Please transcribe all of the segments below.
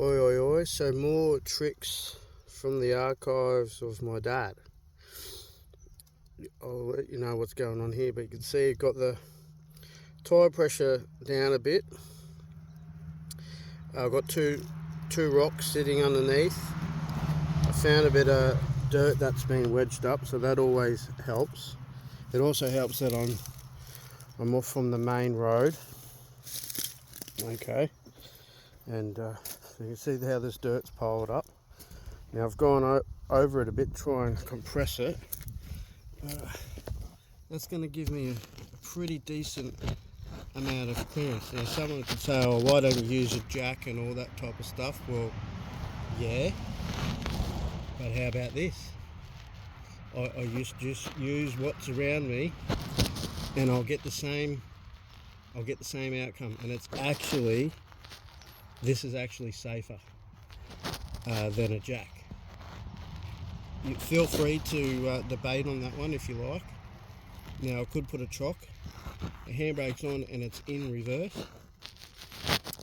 Oi, oi, oi. So more tricks from the archives of my dad. I'll let you know what's going on here, but you can see I've got the tyre pressure down a bit. I've got two rocks sitting underneath. I found a bit of dirt that's been wedged up, so that always helps. It also helps that I'm off from the main road. Okay, and so you can see how this dirt's piled up. Now I've gone over it a bit, try and compress it. That's going to give me a pretty decent amount of clearance. Now someone could say, oh, why don't you use a jack and all that type of stuff? Well, yeah, but how about this? I just use what's around me and I'll get the same outcome, and it's actually, this is actually safer than a jack. You feel free to debate on that one if you like. Now I could put a chock, the handbrake's on and it's in reverse,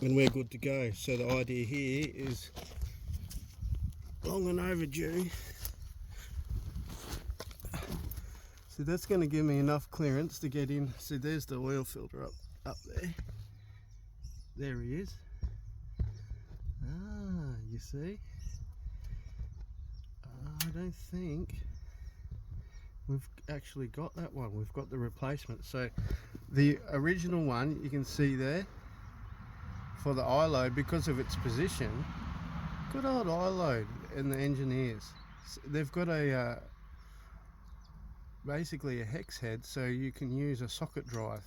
and we're good to go. So the idea here is long and overdue. So that's going to give me enough clearance to get in. So there's the oil filter up there. There he is. Ah, you see? I don't think we've actually got that one. We've got the replacement. So the original one you can see there for the eye load, because of its position, good old eye load and the engineers. They've got a basically a hex head, so you can use a socket drive.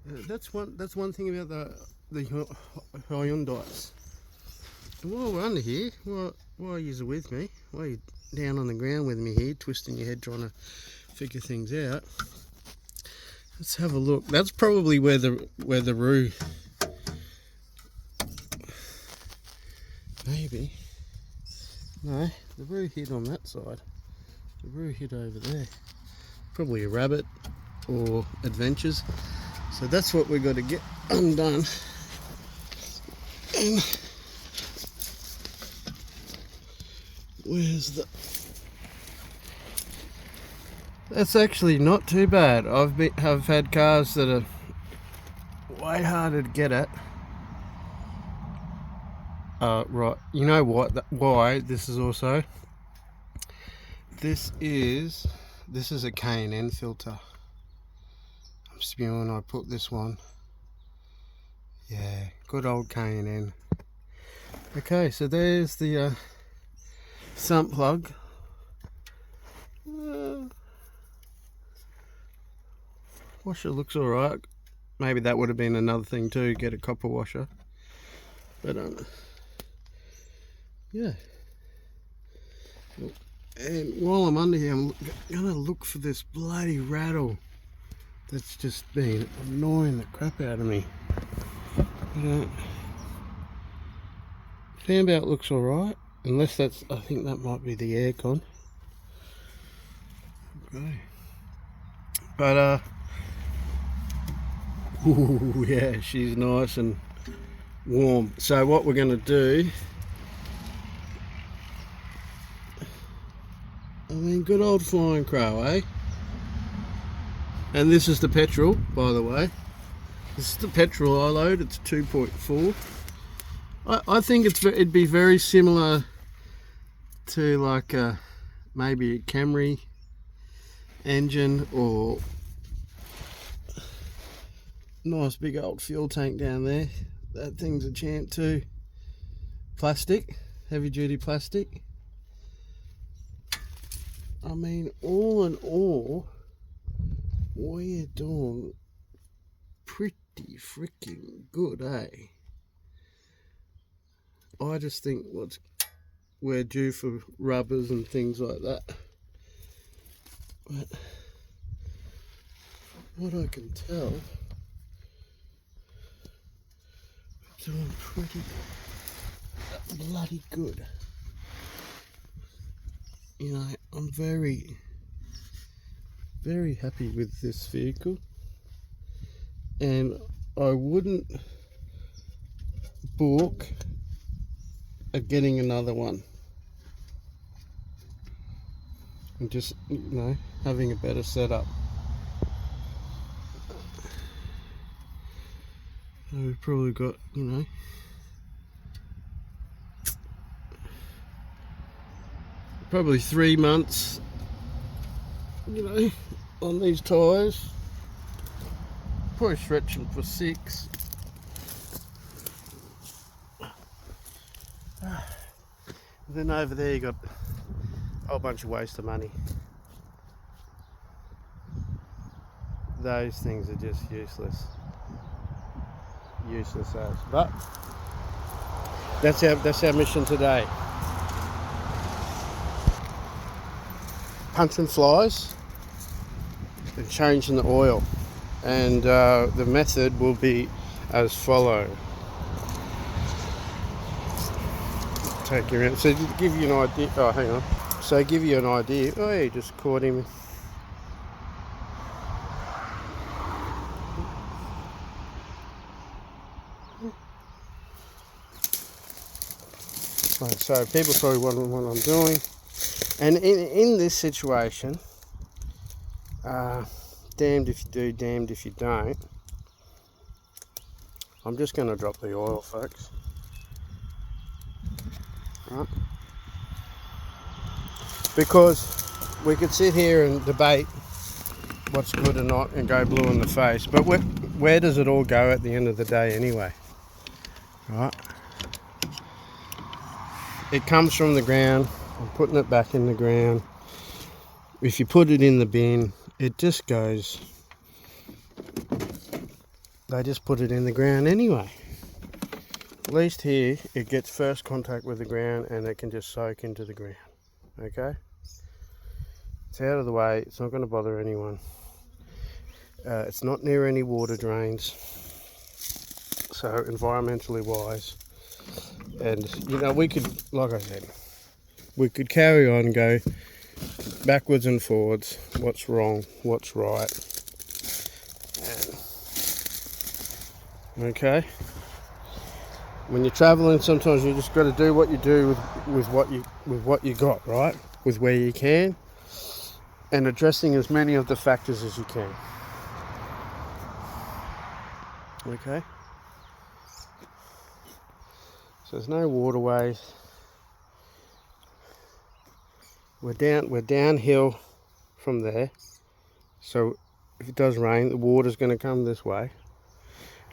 That's one thing about the Hyundais. And while we're under here, while you're with me, while you're down on the ground with me here, twisting your head trying to figure things out, let's have a look. That's probably where the roo, maybe, no, the roo hit on that side. The roo hit over there. Probably a rabbit or adventures. So that's what we've got to get undone. And where's the... That's actually not too bad. I've had cars that are way harder to get at. Right, you know what? Why this is also... This is a K&N filter. I'm spewing. I put this one. Yeah, good old K&N. Okay, so there's the sump plug. Washer looks alright. Maybe that would have been another thing too, get a copper washer. But yeah. And while I'm under here, I'm gonna look for this bloody rattle that's just been annoying the crap out of me. Fan belt looks alright, unless that's, I think that might be the aircon. Okay. But ooh, yeah, she's nice and warm. So what we're gonna do, I mean, good old flying crow, eh? And this is the petrol, by the way. This is the petrol I load. It's 2.4. I think it'd be very similar to like maybe a Camry engine, or nice big old fuel tank down there. That thing's a champ too. Plastic, heavy duty plastic. I mean, all in all, we're doing pretty freaking good, eh? I just think we're due for rubbers and things like that. But from what I can tell, we're doing pretty bloody good. You know, I'm very, very happy with this vehicle, and I wouldn't balk at getting another one and just, having a better setup. We've probably got, probably 3 months, on these tyres. Probably stretching for 6. Then over there you got a whole bunch of waste of money. Those things are just useless. Useless as. But that's our mission today. Punching flies and changing the oil. And the method will be as follows. Take him out. So to give you an idea. Oh, hang on. So give you an idea. Oh, you just caught him. Right, so people probably wondering what I'm doing. And in this situation, damned if you do, damned if you don't. I'm just going to drop the oil, folks. Right. Because we could sit here and debate what's good or not and go blue in the face, but where does it all go at the end of the day anyway? Right. It comes from the ground. I'm putting it back in the ground. If you put it in the bin, it just goes. They just put it in the ground anyway. At least here it gets first contact with the ground and it can just soak into the ground. Okay? It's out of the way. It's not going to bother anyone. It's not near any water drains. So environmentally wise. And we could, like I said, we could carry on and go backwards and forwards. What's wrong? What's right? Okay. When you're traveling, sometimes you just got to do what you do with what you got, right? With where you can, and addressing as many of the factors as you can. Okay. So there's no waterways. We're downhill from there. So if it does rain, the water's going to come this way.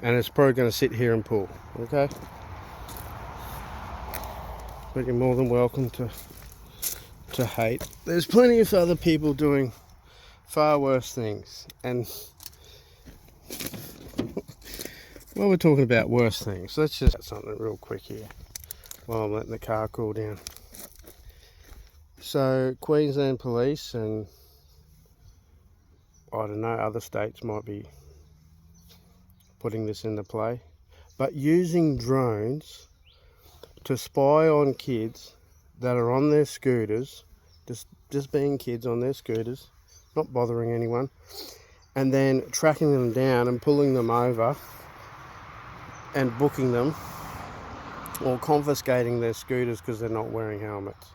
And it's probably going to sit here and pool, okay? But you're more than welcome to hate. There's plenty of other people doing far worse things. And while we're talking about worse things, let's just do something real quick here while I'm letting the car cool down. So Queensland Police and I don't know, other states might be putting this into play, but using drones to spy on kids that are on their scooters, just being kids on their scooters, not bothering anyone, and then tracking them down and pulling them over and booking them or confiscating their scooters because they're not wearing helmets.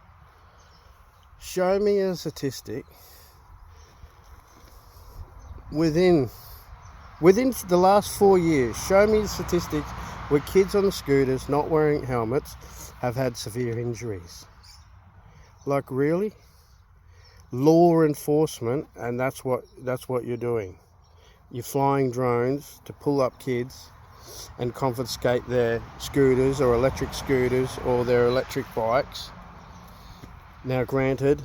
Show me a statistic within the last 4 years, show me the statistics where kids on the scooters not wearing helmets have had severe injuries. Like, really? Law enforcement, and that's what you're doing. You're flying drones to pull up kids and confiscate their scooters or electric scooters or their electric bikes. Now granted,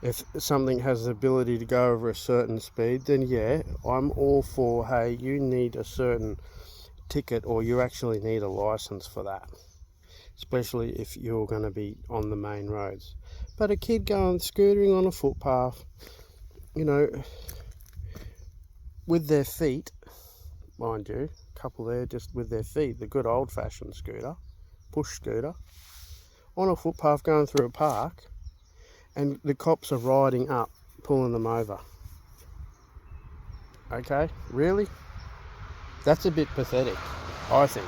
if something has the ability to go over a certain speed, then yeah, I'm all for, hey, you need a certain ticket or you actually need a license for that. Especially if you're going to be on the main roads. But a kid going scootering on a footpath, with their feet, mind you, a couple there just with their feet, the good old-fashioned scooter, push scooter, on a footpath going through a park, and the cops are riding up, pulling them over. Okay, really? That's a bit pathetic, I think.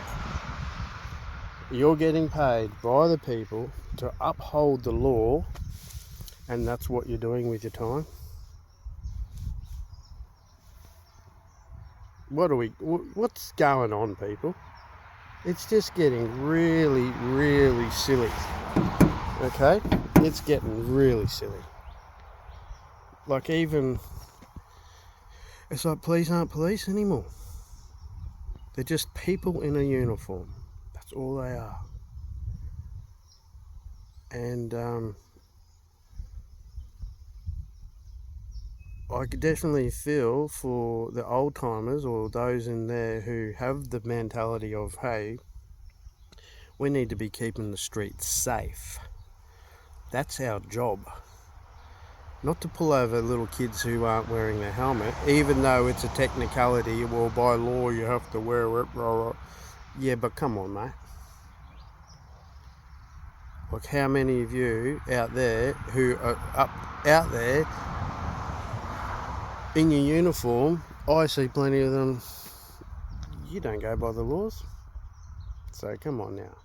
You're getting paid by the people to uphold the law, and that's what you're doing with your time. What's going on, people? It's just getting really, really silly. Okay? It's getting really silly. Like, even, it's like police aren't police anymore. They're just people in a uniform. That's all they are. And I could definitely feel for the old timers, or those in there who have the mentality of, hey, we need to be keeping the streets safe. That's our job. Not to pull over little kids who aren't wearing their helmet, even though it's a technicality. Well, by law you have to wear it. Yeah, but come on, mate. Like, how many of you out there who are out there in your uniform, I see plenty of them, you don't go by the laws. So come on now.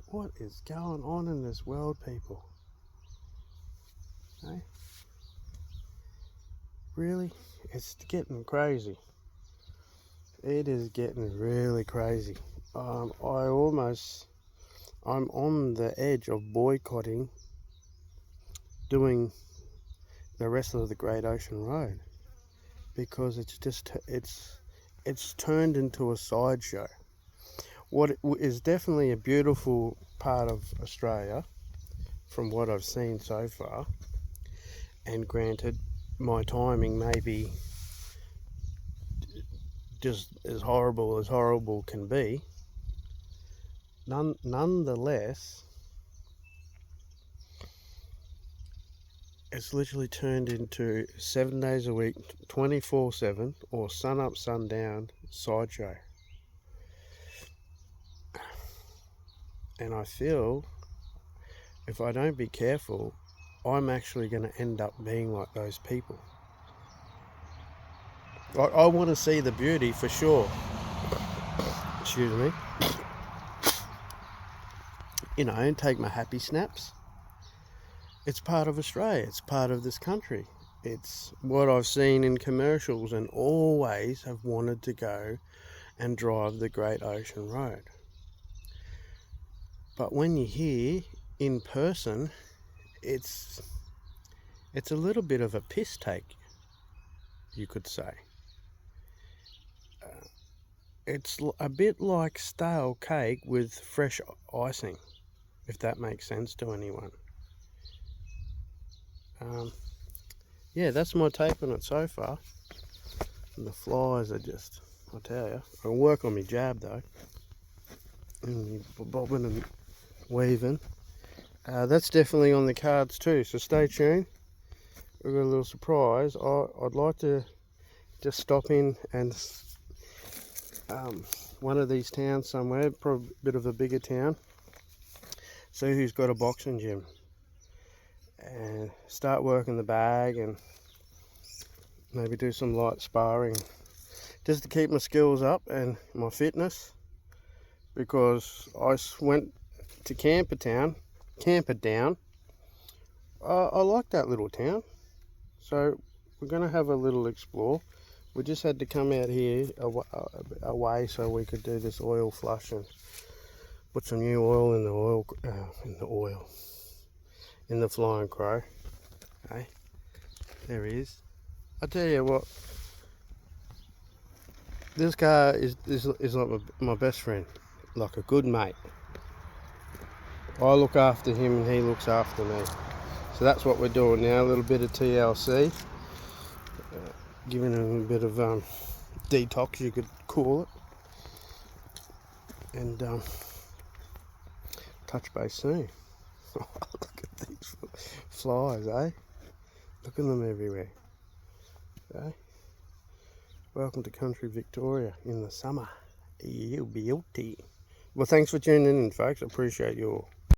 What is going on in this world, people? Hey? Really? It's getting crazy. It is getting really crazy. I'm on the edge of boycotting doing the rest of the Great Ocean Road, because it's turned into a sideshow. What is definitely a beautiful part of Australia, from what I've seen so far, and granted, my timing may be just as horrible can be, nonetheless, it's literally turned into 7 days a week, 24/7, or sun up, sun down sideshow. And I feel if I don't be careful, I'm actually going to end up being like those people. I want to see the beauty for sure. Excuse me. You know, and take my happy snaps. It's part of Australia. It's part of this country. It's what I've seen in commercials, and always have wanted to go and drive the Great Ocean Road. But when you're here in person, it's a little bit of a piss take, you could say. It's a bit like stale cake with fresh icing, if that makes sense to anyone. Yeah, that's my take on it so far. And the flies are just, I tell you, I'll work on my jab though. And bobbing and weaving. That's definitely on the cards too, so stay tuned. We've got a little surprise. I'd like to just stop in and one of these towns somewhere, probably a bit of a bigger town, see who's got a boxing gym, and start working the bag, and maybe do some light sparring, just to keep my skills up and my fitness, because I went to Camperdown. I like that little town, so we're going to have a little explore. We just had to come out here away so we could do this oil flush and put some new oil in the Flying Crow. Hey, there he is. I tell you what, this car is like my best friend, like a good mate. I look after him and he looks after me. So that's what we're doing now, a little bit of TLC. Giving him a bit of detox, you could call it. And touch base soon. Look at these flies, eh? Look at them everywhere. Okay? Welcome to country Victoria in the summer. You'll be beauty. Well, thanks for tuning in, folks. I appreciate you all.